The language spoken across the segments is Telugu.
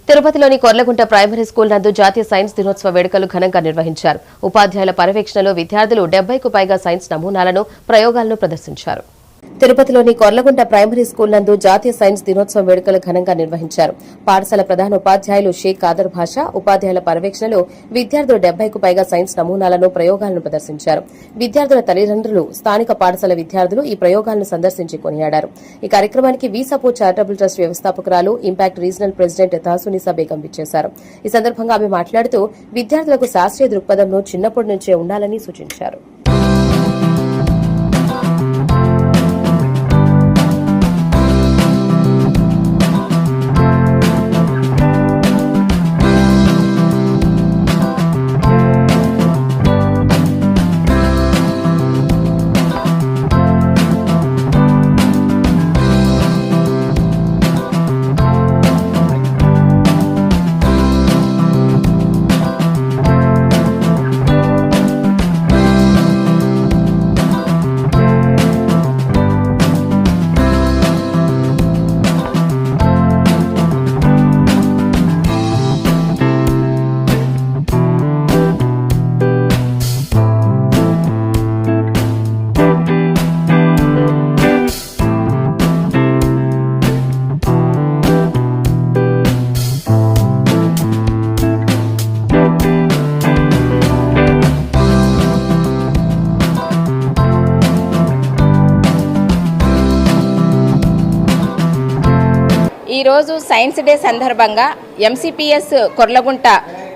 తిరుపతిలోని కొర్లగుంట ప్రైమరీ స్కూల్ నందు జాతీయ సైన్స్ దినోత్సవ వేడుకలు ఘనంగా నిర్వహించారు. ఉపాధ్యాయుల పర్యవేక్షణలో విద్యార్థులు 70కు పైగా సైన్స్ నమూనాలను, ప్రయోగాలను ప్రదర్శించారు. తిరుపతిలోని కొర్లగుంట ప్రైమరీ స్కూల్ నందు జాతీయ సైన్స్ దినోత్సవం వేడుకలు ఘనంగా నిర్వహించారు. పాఠశాల ప్రధాన ఉపాధ్యాయులు షేక్ కాదర్ భాషా ఉపాధ్యాయుల పర్యవేక్షణలో విద్యార్థులు 70కు పైగా సైన్స్ నమూనాలను, ప్రయోగాలను ప్రదర్శించారు. విద్యార్థుల తల్లిదండ్రులు, స్థానిక పాఠశాల విద్యార్థులు ఈ ప్రయోగాలను సందర్శించి కొనియాడారు. ఈ కార్యక్రమానికి వి సపోర్ట్ చారిటబుల్ ట్రస్ట్ వ్యవస్థాపకురాలు, impact regional president Tahasunisa Begum విచ్చేశారు. ఈ సందర్భంగా ఆమె మాట్లాడుతూ విద్యార్థులకు శాస్త్రీయ దృక్పథంను చిన్నప్పటి నుంచే ఉండాలని సూచించారు. ఈరోజు సైన్స్ డే సందర్భంగా ఎంసీపీఎస్ కొర్లగుంట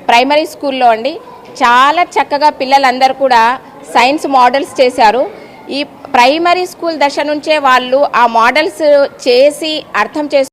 ప్రైమరీ స్కూల్లో అండి చాలా చక్కగా పిల్లలందరూ కూడా సైన్స్ మోడల్స్ చేశారు. ఈ ప్రైమరీ స్కూల్ దశ నుంచే వాళ్ళు ఆ మోడల్స్ చేసి అర్థం